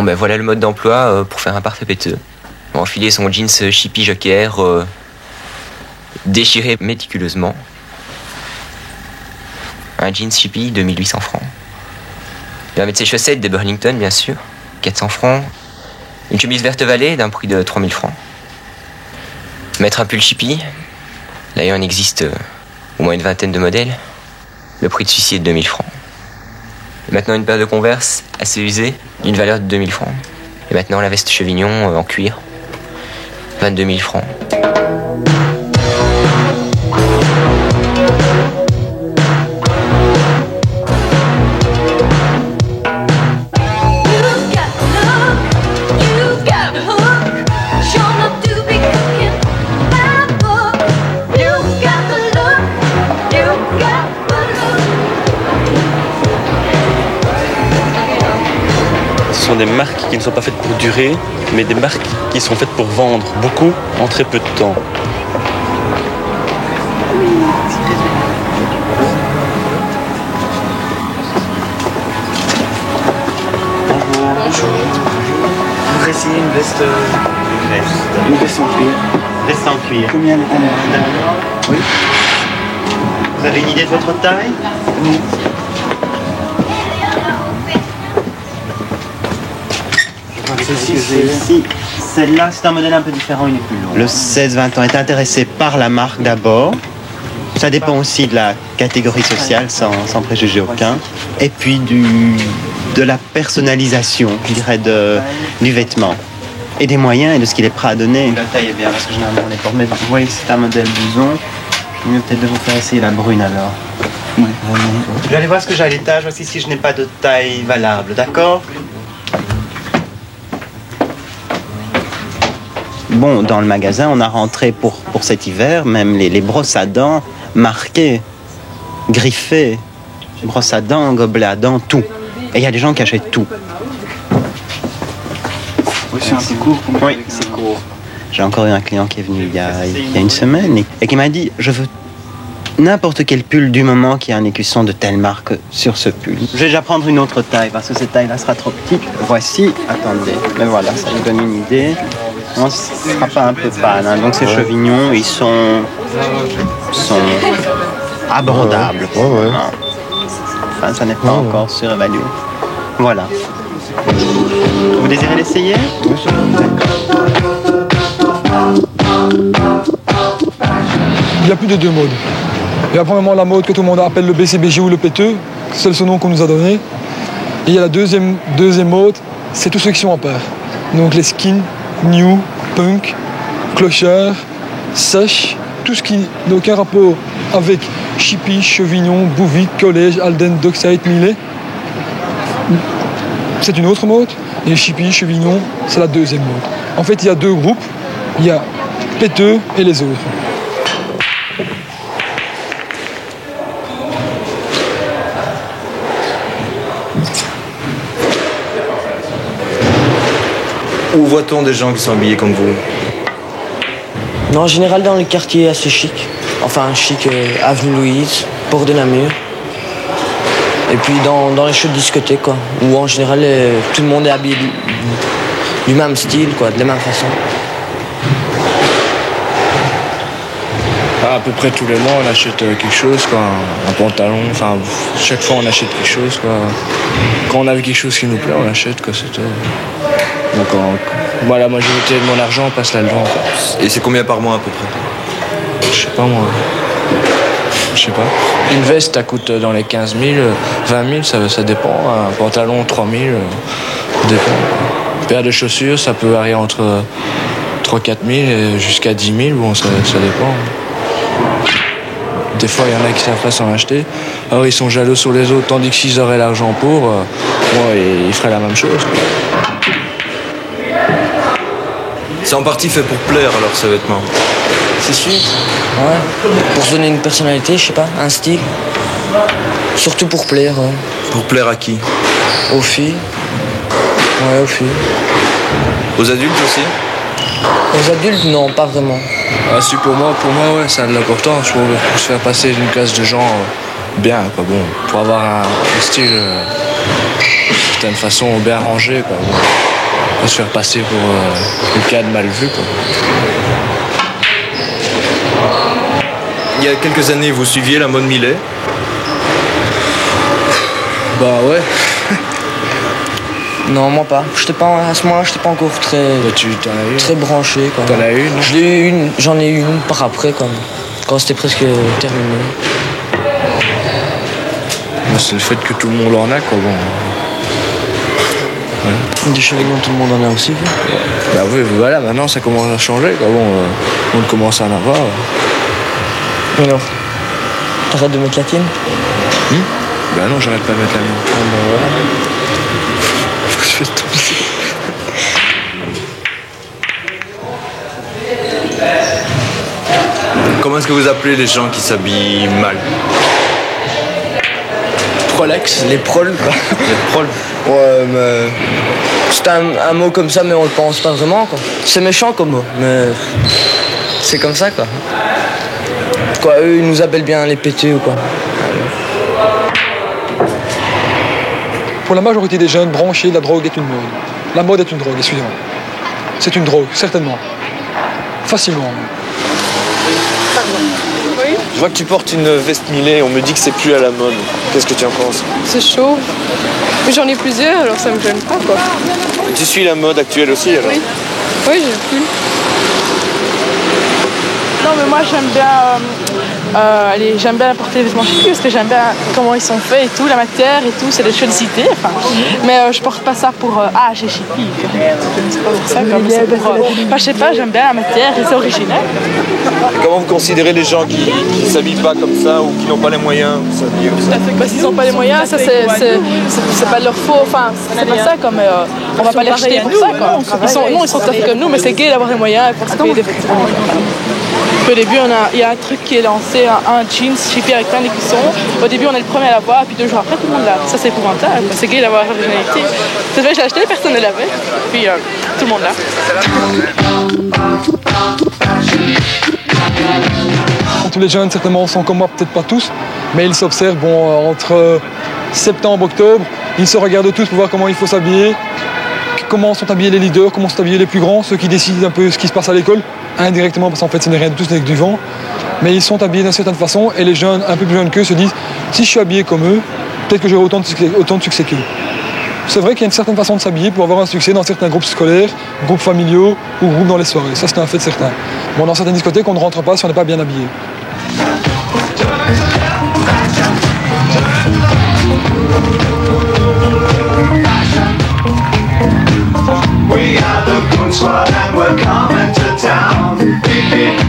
ben voilà le mode d'emploi pour faire un parfait péteux. Enfiler son jeans chippy joker, déchiré méticuleusement. Un jeans chippy, 2800 francs. Il va mettre ses chaussettes des Burlington, bien sûr, 400 francs. Une chemise verte vallée d'un prix de 3000 francs. Mettre un pull chippy. Là, il en existe au moins une vingtaine de modèles. Le prix de celui-ci est de 2000 francs. Et maintenant, une paire de Converse assez usée, d'une valeur de 2000 francs. Et maintenant, la veste chevignon en cuir, 22 000 francs. Ce sont des marques qui ne sont pas faites pour durer, mais des marques qui sont faites pour vendre beaucoup en très peu de temps. Bonjour. Vous essayez une veste Une veste en cuir. Veste en cuir. Combien elle est à l'heure? Oui. Vous avez une idée de votre taille? Oui. Celle-là, c'est un modèle un peu différent, il est plus long. Le 16-20 ans est intéressé par la marque d'abord. Ça dépend aussi de la catégorie sociale, sans préjugé aucun. Et puis de la personnalisation, je dirais, du vêtement. Et des moyens et de ce qu'il est prêt à donner. La taille est bien, parce que généralement on est pour mettre. Vous voyez, c'est un modèle blouson. Mieux peut-être de vous faire essayer la brune alors. Oui, vraiment. Je vais aller voir ce que j'ai à l'étage, voir si je n'ai pas de taille valable, d'accord? Bon, dans le magasin, on a rentré pour cet hiver même les brosses à dents marquées, griffées, brosses à dents, gobelets à dents, tout. Et il y a des gens qui achètent tout. Oui, c'est un peu court. Oui, c'est court. J'ai encore eu un client qui est venu il y a une semaine et qui m'a dit « Je veux n'importe quel pull du moment qui a un écusson de telle marque sur ce pull. » Je vais déjà prendre une autre taille parce que cette taille-là sera trop petite. Voici, attendez, mais voilà, ça vous donne une idée. Non, ce ne sera pas un peu pâle, hein. Donc ces chevignons, ils sont abordables. Ouais. Enfin, ça n'est pas encore surévalué. Voilà. Vous désirez l'essayer? Il y a plus de deux modes. Il y a premièrement la mode que tout le monde appelle le BCBG ou le péteux, c'est le nom qu'on nous a donné. Et il y a la deuxième mode, c'est tous ceux qui sont en paire. Donc les skins, new, punk, clochard, sèche, tout ce qui n'a aucun rapport avec chippy, chevignon, bouvy, collège, alden, dockside, millet. C'est une autre mode. Et chippy, chevignon, c'est la deuxième mode. En fait, il y a deux groupes. Il y a péteux et les autres. Où voit-on des gens qui sont habillés comme vous? Non, en général dans les quartiers assez chic. Enfin, chic, avenue Louise, port de Namur. Et puis dans les chaudes discothèques, quoi. Où en général, tout le monde est habillé du même style, quoi, de la même façon. À peu près tous les mois, on achète quelque chose, quoi, un pantalon. Enfin, chaque fois, on achète quelque chose, quoi. Quand on a vu quelque chose qui nous plaît, on l'achète, quoi, c'est tout. Donc, la majorité de mon argent passe là-dedans, quoi. Et c'est combien par mois à peu près? Je sais pas, moi. Je sais pas. Une veste, ça coûte dans les 15 000, 20 000, ça dépend. Un pantalon, 3 000, ça dépend. Une paire de chaussures, ça peut varier entre 3-4 000 et jusqu'à 10 000, bon, ça dépend. Des fois, il y en a qui savent pas s'en acheter. Alors, ils sont jaloux sur les autres, tandis que s'ils auraient l'argent pour, ils feraient la même chose, quoi. C'est en partie fait pour plaire alors ce vêtement. C'est sûr. Ouais. Pour se donner une personnalité, je sais pas, un style. Surtout pour plaire. Ouais. Pour plaire à qui? Aux filles. Ouais, aux filles. Aux adultes aussi? Aux adultes, non, pas vraiment. Ah, si, pour moi, ouais, ça a de l'importance pour se faire passer d'une classe de gens bien, quoi, bon, pour avoir un style d'une certaine façon bien rangé, quoi. Bon. se faire passer pour quelqu'un de mal vu, quoi. Il y a quelques années, vous suiviez la mode Millet. Bah ouais. Non, moi pas. À ce moment-là, j'étais pas encore très, Bah, t'en as une. très branché. Quoi. T'en as une, non? J'en ai eu une par après, quand c'était presque terminé. Bah, c'est le fait que tout le monde en a, quoi. Bon. Ouais. Des chevilles, tout le monde en a aussi. Quoi. Bah oui, voilà, maintenant ça commence à changer, quoi. Bon, on commence à en avoir. Alors, t'arrêtes de mettre la tienne? Bah non, j'arrête pas de mettre la mienne. Ah bah voilà. Je fais tout ça. Comment est-ce que vous appelez les gens qui s'habillent mal? Prolex, les prols, quoi. Les proles? Ouais, mais c'est un mot comme ça, mais on le pense pas vraiment, quoi. C'est méchant comme mot, mais c'est comme ça, quoi. Quoi, eux, ils nous appellent bien les pétés ou quoi. Pour la majorité des jeunes branchés, la drogue est une mode. La mode est une drogue, excusez-moi. C'est une drogue, certainement. Facilement. Je vois que tu portes une veste Millet, on me dit que c'est plus à la mode. Qu'est-ce que tu en penses? C'est chaud. Mais j'en ai plusieurs, alors ça me gêne pas, quoi. Tu suis la mode actuelle aussi, alors? Oui. Oui, j'ai plus. Non, mais moi j'aime bien porter des vêtements chic parce que j'aime bien comment ils sont faits et tout, la matière et tout, c'est des choses citées. Enfin. Mais je porte pas ça pour j'ai chippy. C'est pas pour ça, comme c'est pour. Je sais pas, j'aime bien la matière et c'est original. Et comment vous considérez les gens qui s'habillent pas comme ça ou qui n'ont pas les moyens de s'habiller comme ça? Parce qu'ils n'ont pas les moyens, ça c'est pas de leur faute. Enfin, c'est pas ça comme on va pas les rejeter pour ça, quoi. Ils sont tout à fait comme nous, mais c'est gay d'avoir les moyens et pour se payer des vêtements. Au début, il y a un truc qui est lancé, un jeans chippé avec plein d'écussons. Au début, on est le premier à l'avoir, puis 2 jours après, tout le monde l'a. Ça, c'est épouvantable. C'est gay d'avoir l'originalité. C'est vrai, je l'ai acheté, personne ne l'avait. Puis tout le monde l'a. Tous les jeunes, certainement, sont comme moi, peut-être pas tous, mais ils s'observent entre septembre et octobre. Ils se regardent tous pour voir comment il faut s'habiller, comment sont habillés les leaders, comment sont habillés les plus grands, ceux qui décident un peu ce qui se passe à l'école. Indirectement, parce qu'en fait ce n'est rien du tout, c'est avec du vent, mais ils sont habillés d'une certaine façon et les jeunes, un peu plus jeunes qu'eux, se disent si je suis habillé comme eux, peut-être que j'aurai autant de succès qu'eux. C'est vrai qu'il y a une certaine façon de s'habiller pour avoir un succès dans certains groupes scolaires, groupes familiaux ou groupes dans les soirées, ça c'est un fait certain. Bon, dans certaines discothèques, on ne rentre pas si on n'est pas bien habillé. We are the Goon Squad and we're coming to town. Beep, beep.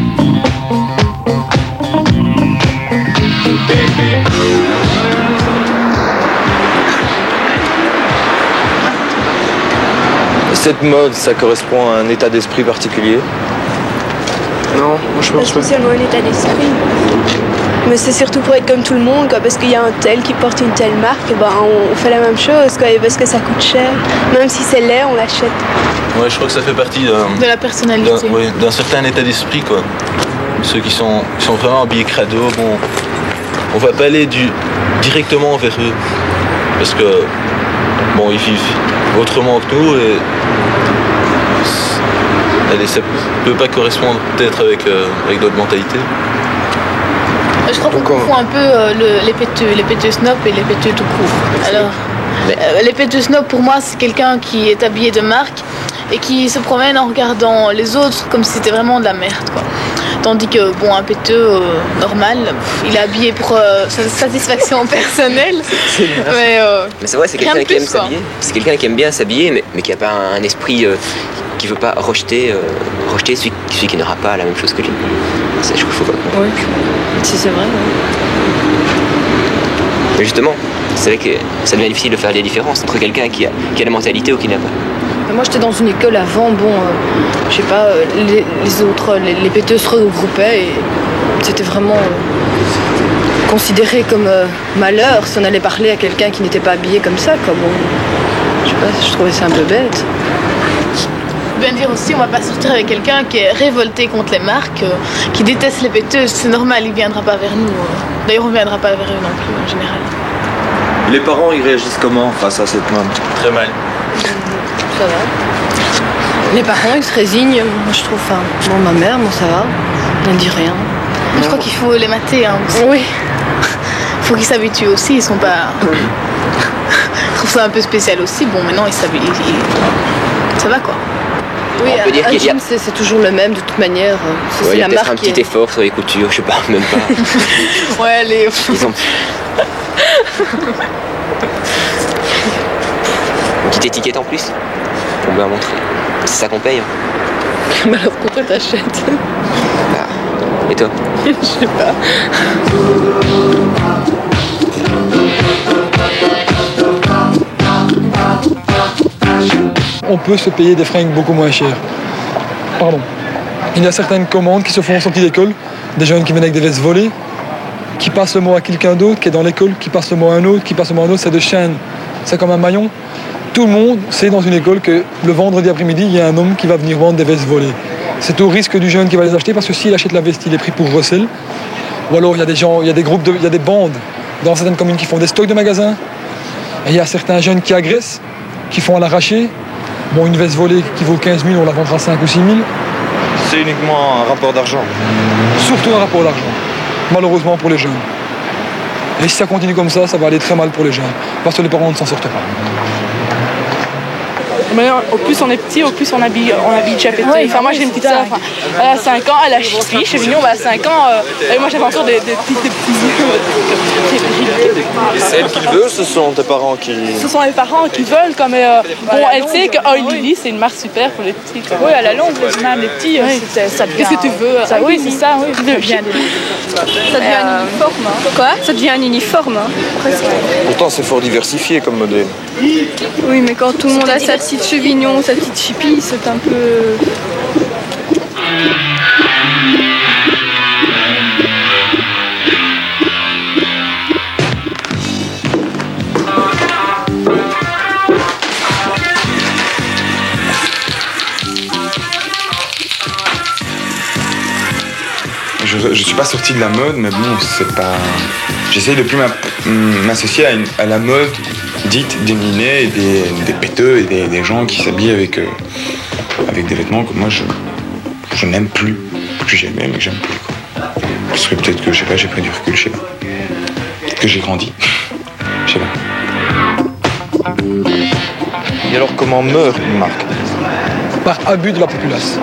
Beep, beep. Cette mode, ça correspond à un état d'esprit particulier? Non, moi je Pas pense pas. spécialement un état d'esprit. Mais c'est surtout pour être comme tout le monde, quoi, parce qu'il y a un tel qui porte une telle marque, ben, on fait la même chose, quoi, et parce que ça coûte cher. Même si c'est laid, on l'achète. Ouais, je crois que ça fait partie De la personnalité. d'un certain état d'esprit, quoi. Ceux qui sont vraiment habillés crado, bon, on va pas aller directement vers eux, parce que bon, ils vivent autrement que nous et ça peut pas correspondre peut-être avec d'autres mentalités. Je crois qu'on confond un peu les péteux snob et les péteux tout court. Alors, les péteux snob, pour moi, c'est quelqu'un qui est habillé de marque et qui se promène en regardant les autres comme si c'était vraiment de la merde, quoi. Tandis que, bon, un péteux normal, il est habillé pour sa satisfaction personnelle. Mais c'est vrai, c'est quelqu'un qui aime s'habiller. C'est quelqu'un qui aime bien s'habiller, mais qui n'a pas un esprit qui ne veut pas rejeter celui qui n'aura pas la même chose que lui. Ça, je trouve qu'il faut pas. Oui, c'est vrai. Mais justement, c'est vrai que ça devient difficile de faire des différences entre quelqu'un qui a la mentalité ou qui n'a pas. Moi, j'étais dans une école avant, je sais pas, les autres, les péteux se regroupaient et c'était vraiment considéré comme malheur si on allait parler à quelqu'un qui n'était pas habillé comme ça, quoi. Bon, je sais pas, je trouvais ça un peu bête. Je peux bien dire aussi, on va pas sortir avec quelqu'un qui est révolté contre les marques, qui déteste les péteuses, c'est normal, il viendra pas vers nous. D'ailleurs, on viendra pas vers eux non plus, en général. Les parents, ils réagissent comment face à cette mode? Très mal. Ça va. Les parents, ils se résignent, moi, je trouve. Enfin, bon, ma mère, bon, ça va, elle ne dit rien. Je crois qu'il faut les mater. Hein, aussi. Oui. Faut qu'ils s'habituent aussi, ils sont pas... Je trouve ça un peu spécial aussi. Bon, maintenant, ils s'habituent. Ça va, quoi. Oui, on peut dire qu'il y a... c'est toujours le même, de toute manière. Ouais, il y a peut-être un petit effort sur les coutures, je sais pas, même pas. Ouais, les... Ils ont... Une petite étiquette en plus, pour bien montrer. C'est ça qu'on paye. Hein. Mais alors pourquoi t'achètes? Et toi? Je sais pas. On peut se payer des fringues beaucoup moins chères. Pardon. Il y a certaines commandes qui se font en sortie d'école, des jeunes qui viennent avec des vestes volées, qui passent le mot à quelqu'un d'autre qui est dans l'école, qui passe le mot à un autre, qui passe le mot à un autre, c'est de chaîne. C'est comme un maillon. Tout le monde sait dans une école que le vendredi après-midi, il y a un homme qui va venir vendre des vestes volées. C'est au risque du jeune qui va les acheter parce que s'il achète la veste, il est pris pour recel. Ou alors il y a des gens, il y a des groupes, il y a des bandes dans certaines communes qui font des stocks de magasins. Et il y a certains jeunes qui agressent, qui font à l'arraché. Bon, une veste volée qui vaut 15 000, on la vendra 5 ou 6 000. C'est uniquement un rapport d'argent. Surtout un rapport d'argent, malheureusement pour les jeunes. Et si ça continue comme ça va aller très mal pour les jeunes, parce que les parents ne s'en sortent pas. Mais au plus on est petit, au plus on habille déjà pété. Ouais, enfin, moi j'ai une petite sœur, enfin, elle a 5 ans, elle a chipi, chez Vignon, elle a 5 ans, et moi j'avais encore des petits. Et c'est elle qui le veut, ce sont tes parents qui... Ce sont les parents qui veulent, comme bon, elle sait que Oil Lily c'est une marque super pour les petits. Oui, à la longue, même les petits, ça devient... Qu'est-ce que tu veux? Ça, oui, c'est ça, oui. Ça devient un uniforme. Hein. Quoi? Ça devient un uniforme, hein, presque. Pourtant, c'est fort diversifié comme modèle. Oui, mais quand tout le monde a sa petite chevignon, sa petite chipie, c'est un peu... Je suis pas sorti de la mode, mais bon, c'est pas... J'essaye de plus m'associer à la mode dite déminée, et des péteux et des gens qui s'habillent avec des vêtements que moi je n'aime plus. Que j'aimais, mais que j'aime plus. Quoi. Parce que peut-être que, je sais pas, j'ai pris du recul, je sais pas. Peut-être que j'ai grandi. Je sais pas. Et alors, comment meurt une marque? Par abus de la populace.